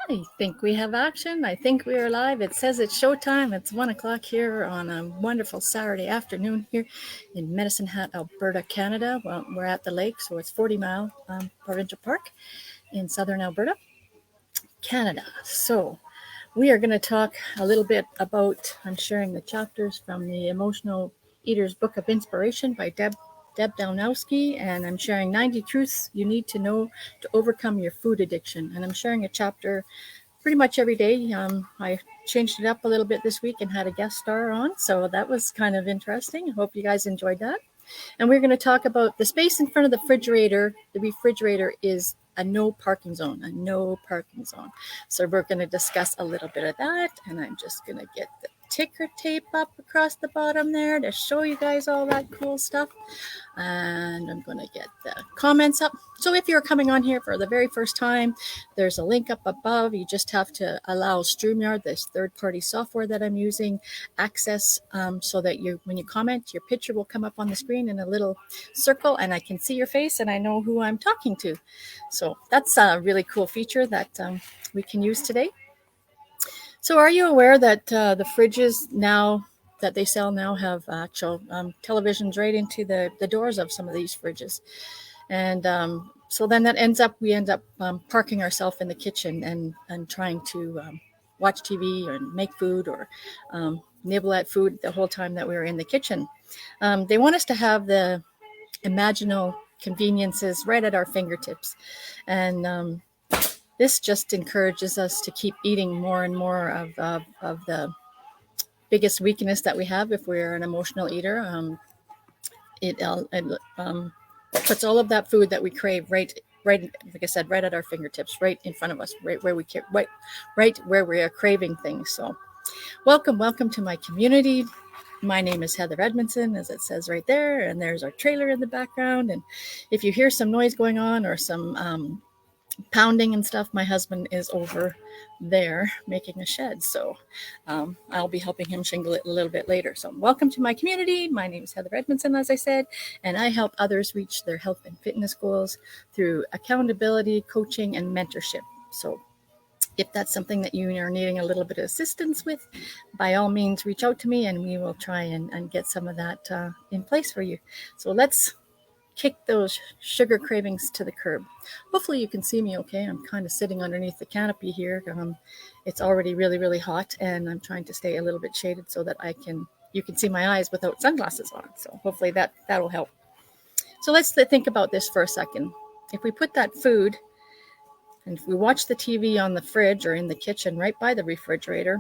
I think we have action. I think we are live. It says it's showtime. It's 1 o'clock here on a wonderful Saturday afternoon here in Medicine Hat, Alberta, Canada. Well, we're at the lake, so it's 40 Mile Provincial Park in southern Alberta, Canada. So we are going to talk a little bit about, I'm sharing the chapters from the Emotional Eater's Book of Inspiration by Deb Danowski, and I'm sharing 90 truths you need to know to overcome your food addiction. And I'm sharing a chapter pretty much every day. I changed it up a little bit this week and had a guest star on, so that was kind of interesting. I hope you guys enjoyed that. And we're going to talk about the space in front of the refrigerator. The refrigerator is a no parking zone, a no parking zone. So we're going to discuss a little bit of that, and I'm just going to get the ticker tape up across the bottom there to show you guys all that cool stuff. And I'm going to get the comments up. So if you're coming on here for the very first time, there's a link up above. You just have to allow StreamYard, this third-party software that I'm using, access so that when you comment, your picture will come up on the screen in a little circle, and I can see your face and I know who I'm talking to. So that's a really cool feature that we can use today. So are you aware that the fridges now that they sell now have actual televisions right into the doors of some of these fridges? And so then we end up parking ourselves in the kitchen and trying to watch TV or make food or nibble at food the whole time that we were in the kitchen. They want us to have the imaginal conveniences right at our fingertips. And this just encourages us to keep eating more and more of the biggest weakness that we have if we're an emotional eater. It puts all of that food that we crave right, like I said, right at our fingertips, right in front of us, right where we are craving things. So, welcome to my community. My name is Heather Edmondson, as it says right there, and there's our trailer in the background. And if you hear some noise going on or some pounding and stuff, my husband is over there making a shed, so I'll be helping him shingle it a little bit later. So welcome to my community. My name is Heather Edmondson, as I said, and I help others reach their health and fitness goals through accountability, coaching, and mentorship. So if that's something that you are needing a little bit of assistance with, by all means reach out to me and we will try and get some of that in place for you. So let's kick those sugar cravings to the curb. Hopefully you can see me okay. I'm kind of sitting underneath the canopy here. It's already really, really hot, and I'm trying to stay a little bit shaded so that you can see my eyes without sunglasses on. So hopefully that'll help. So let's think about this for a second. If we put that food, and if we watch the TV on the fridge or in the kitchen right by the refrigerator,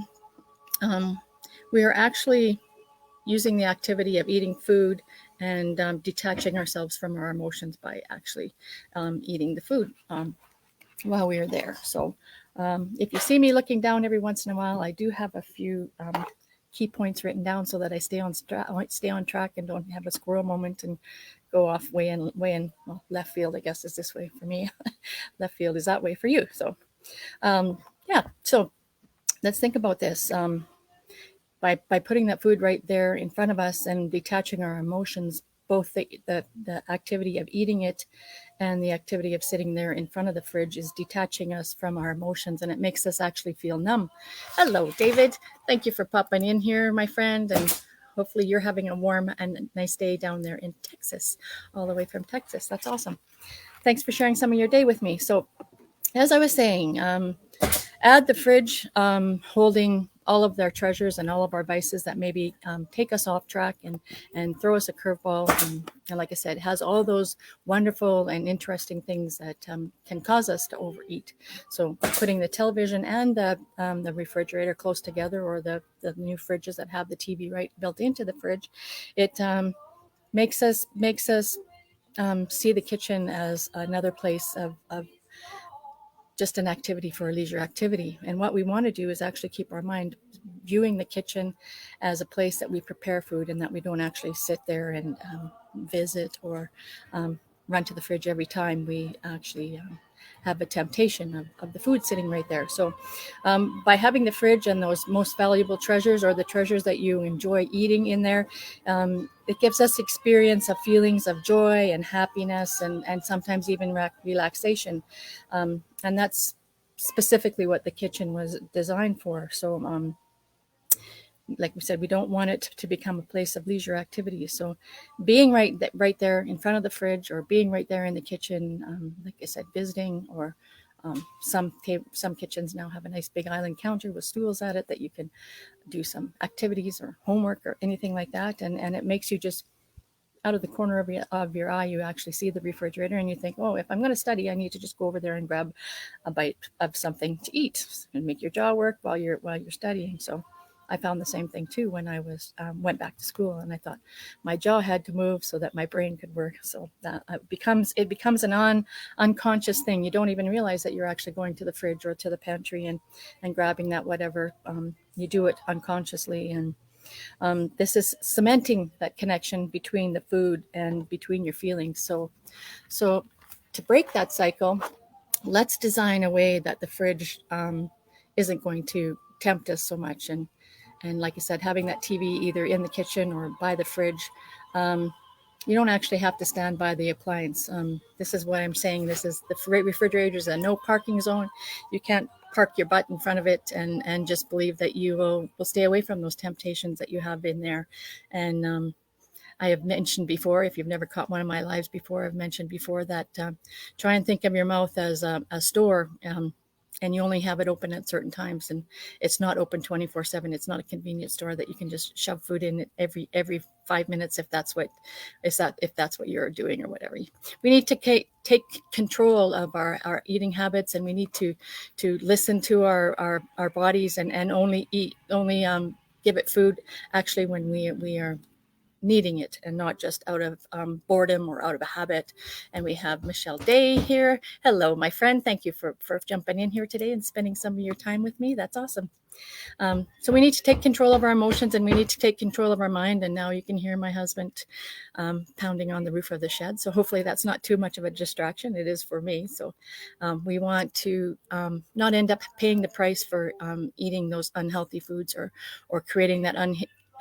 we are actually using the activity of eating food and detaching ourselves from our emotions by actually eating the food while we are there. So if you see me looking down every once in a while, I do have a few key points written down so that I stay on track and don't have a squirrel moment and go off way in left field. I guess is this way for me. Left field is that way for you. So so let's think about this. By putting that food right there in front of us and detaching our emotions, both the activity of eating it and the activity of sitting there in front of the fridge is detaching us from our emotions, and it makes us actually feel numb. Hello, David. Thank you for popping in here, my friend, and hopefully you're having a warm and nice day down there in Texas, all the way from Texas. That's awesome. Thanks for sharing some of your day with me. So, as I was saying, add the fridge holding all of their treasures and all of our vices that maybe take us off track and throw us a curveball. And like I said, it has all those wonderful and interesting things that can cause us to overeat. So putting the television and the refrigerator close together, or the new fridges that have the TV right built into the fridge, it makes us see the kitchen as another place of just an activity for a leisure activity. And what we want to do is actually keep our mind viewing the kitchen as a place that we prepare food, and that we don't actually sit there and visit or run to the fridge every time we actually have a temptation of the food sitting right there. So by having the fridge and those most valuable treasures, or the treasures that you enjoy eating in there, it gives us experience of feelings of joy and happiness, and sometimes even relaxation. And that's specifically what the kitchen was designed for. So like we said, we don't want it to become a place of leisure activity. So being right there in front of the fridge, or being right there in the kitchen, like I said, visiting, or some kitchens now have a nice big island counter with stools at it that you can do some activities or homework or anything like that. And it makes you just, out of the corner of your eye, you actually see the refrigerator and you think, oh, if I'm going to study, I need to just go over there and grab a bite of something to eat and make your jaw work while you're studying. So I found the same thing too when I went back to school, and I thought my jaw had to move so that my brain could work. So that it becomes an unconscious thing. You don't even realize that you're actually going to the fridge or to the pantry and grabbing that whatever. You do it unconsciously, and this is cementing that connection between the food and between your feelings. So to break that cycle, let's design a way that the fridge isn't going to tempt us so much. And like I said, having that TV either in the kitchen or by the fridge, you don't actually have to stand by the appliance. This is what I'm saying. This is the refrigerator is a no parking zone. You can't park your butt in front of it and just believe that you will stay away from those temptations that you have in there. And I have mentioned before, if you've never caught one of my lives before, I've mentioned before that try and think of your mouth as a store. And you only have it open at certain times, and it's not open 24/7. It's not a convenience store that you can just shove food in every 5 minutes if that's what you're doing or whatever. We need to take control of our eating habits, and we need to listen to our bodies and only give it food actually when we are needing it, and not just out of boredom or out of a habit. And we have Michelle Day here. Hello, my friend. Thank you for jumping in here today and spending some of your time with me. That's awesome. So we need to take control of our emotions, and we need to take control of our mind. And now you can hear my husband pounding on the roof of the shed. So hopefully that's not too much of a distraction. It is for me. So we want to not end up paying the price for eating those unhealthy foods, or creating that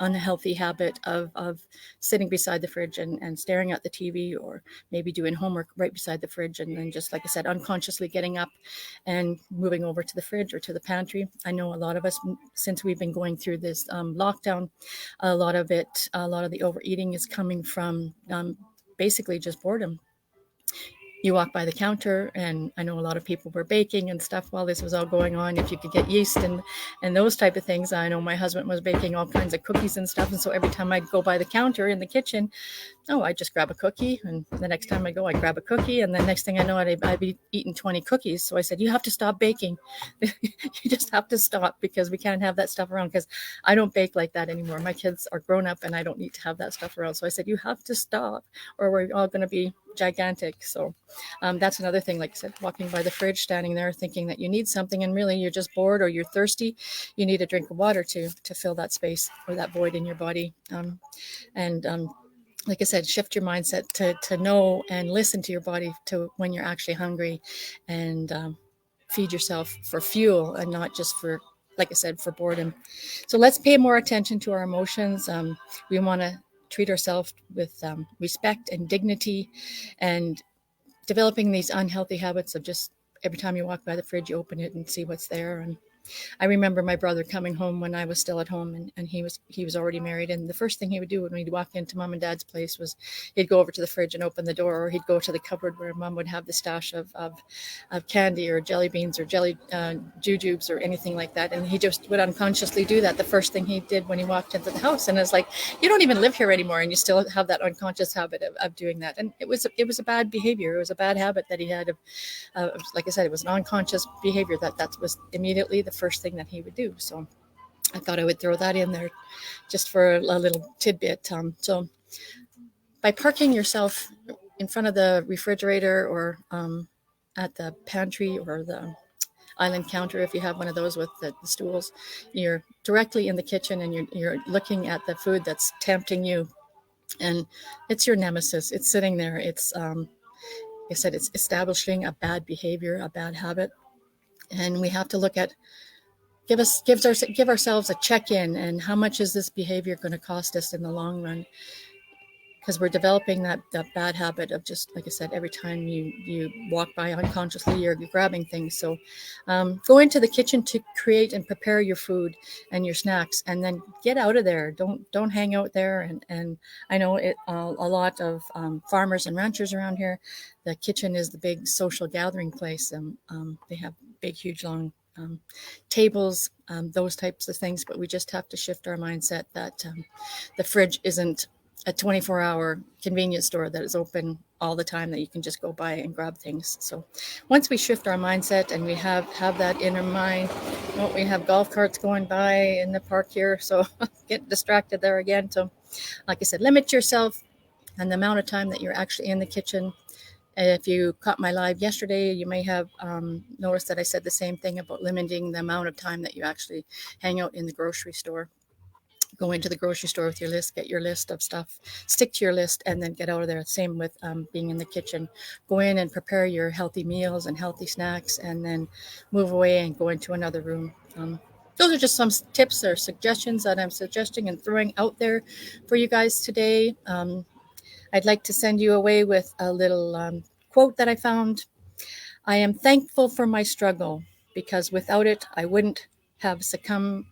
unhealthy habit of sitting beside the fridge and staring at the TV, or maybe doing homework right beside the fridge, and then just, like I said, unconsciously getting up and moving over to the fridge or to the pantry. I know a lot of us, since we've been going through this lockdown, a lot of the overeating is coming from basically just boredom. You walk by the counter, and I know a lot of people were baking and stuff while this was all going on. If you could get yeast and those type of things. I know my husband was baking all kinds of cookies and stuff. And so every time I'd go by the counter in the kitchen, I just grab a cookie. And the next time I go, I grab a cookie. And the next thing I know, I'd be eating 20 cookies. So I said, you have to stop baking. You just have to stop, because we can't have that stuff around, because I don't bake like that anymore. My kids are grown up and I don't need to have that stuff around. So I said, you have to stop, or we're all going to be gigantic. So that's another thing. Like I said, walking by the fridge, standing there thinking that you need something, and really you're just bored or you're thirsty. You need a drink of water to fill that space or that void in your body. Like I said, shift your mindset to know and listen to your body to when you're actually hungry, and feed yourself for fuel and not just for, like I said, for boredom. So let's pay more attention to our emotions. We want to treat ourselves with respect and dignity, and developing these unhealthy habits of just every time you walk by the fridge, you open it and see what's there. And I remember my brother coming home when I was still at home, and he was already married. And the first thing he would do when we'd walk into mom and dad's place was he'd go over to the fridge and open the door, or he'd go to the cupboard where mom would have the stash of candy or jelly beans or jelly jujubes or anything like that. And he just would unconsciously do that the first thing he did when he walked into the house. And it's like, you don't even live here anymore, and you still have that unconscious habit of doing that. And it was a bad behavior. It was a bad habit that he had like I said, it was an unconscious behavior that was immediately the first thing that he would do. So I thought I would throw that in there just for a little tidbit. So by parking yourself in front of the refrigerator, or at the pantry or the island counter, if you have one of those with the stools, you're directly in the kitchen, and you're looking at the food that's tempting you, and it's your nemesis. It's sitting there. It's like I said, it's establishing a bad behavior, a bad habit, and we have to look at give ourselves a check-in, and how much is this behavior going to cost us in the long run? because we're developing that bad habit of just, like I said, every time you walk by unconsciously, you're grabbing things. So go into the kitchen to create and prepare your food and your snacks, and then get out of there. Don't hang out there. And I know a lot of farmers and ranchers around here, the kitchen is the big social gathering place, and they have big, huge, long tables, those types of things. But we just have to shift our mindset that the fridge isn't a 24-hour convenience store that is open all the time, that you can just go by and grab things. So once we shift our mindset and we have that inner mind, we have golf carts going by in the park here, so get distracted there again. So like I said, limit yourself and the amount of time that you're actually in the kitchen. And if you caught my live yesterday, you may have noticed that I said the same thing about limiting the amount of time that you actually hang out in the grocery store. Go into the grocery store with your list, get your list of stuff, stick to your list, and then get out of there. Same with being in the kitchen. Go in and prepare your healthy meals and healthy snacks, and then move away and go into another room. Those are just some tips or suggestions that I'm suggesting and throwing out there for you guys today. I'd like to send you away with a little quote that I found. I am thankful for my struggle, because without it, I wouldn't have stumbled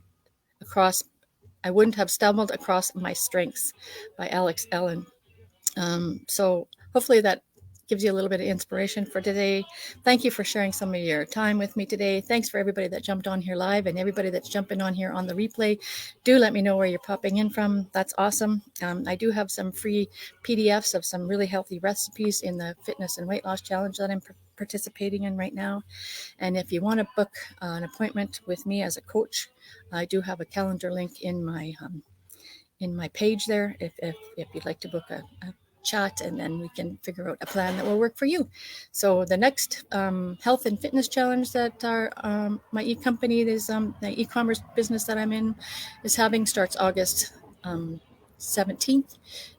across my strengths, by Alex Allen. So hopefully that gives you a little bit of inspiration for today. Thank you for sharing some of your time with me today. Thanks for everybody that jumped on here live, and everybody that's jumping on here on the replay. Do let me know where you're popping in from. That's awesome. I do have some free PDFs of some really healthy recipes in the fitness and weight loss challenge that I'm participating in right now. And if you want to book an appointment with me as a coach, I do have a calendar link in my page there, if you'd like to book a chat, and then we can figure out a plan that will work for you. So the next health and fitness challenge that my e-company is, the e-commerce business that I'm in is having, starts August 17th,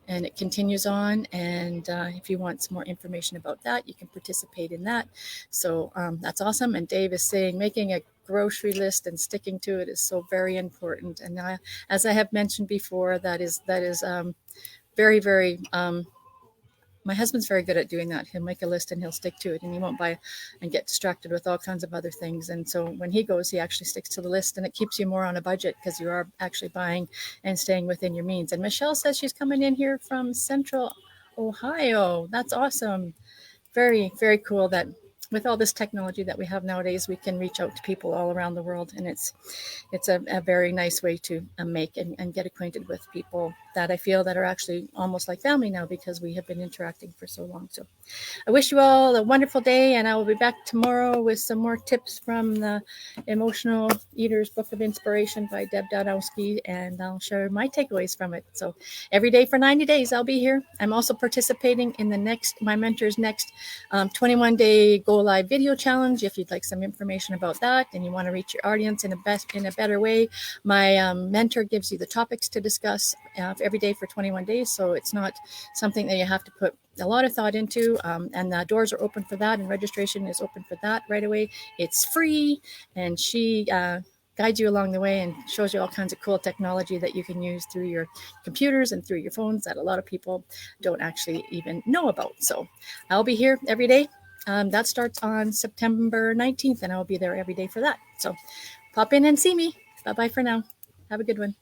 and it continues on. And if you want some more information about that, you can participate in that. So that's awesome. And Dave is saying making a grocery list and sticking to it is so very important. And as I have mentioned before, that is very, very my husband's very good at doing that. He'll make a list and he'll stick to it, and he won't buy and get distracted with all kinds of other things. And so when he goes, he actually sticks to the list, and it keeps you more on a budget because you are actually buying and staying within your means. And Michelle says she's coming in here from Central Ohio. That's awesome. Very, very cool that with all this technology that we have nowadays, we can reach out to people all around the world. And it's a very nice way to make and get acquainted with people that I feel that are actually almost like family now, because we have been interacting for so long. So I wish you all a wonderful day, and I will be back tomorrow with some more tips from the Emotional Eaters Book of Inspiration by Deb Danowski, and I'll share my takeaways from it. So every day for 90 days, I'll be here. I'm also participating in my mentor's next 21-day Go Live video challenge. If you'd like some information about that and you want to reach your audience in a better way, my mentor gives you the topics to discuss every day for 21 days. So it's not something that you have to put a lot of thought into, and the doors are open for that, and registration is open for that right away. It's free, and she guides you along the way and shows you all kinds of cool technology that you can use through your computers and through your phones that a lot of people don't actually even know about. So I'll be here every day. That starts on September 19th, and I'll be there every day for that. So pop in and see me. Bye-bye for now. Have a good one.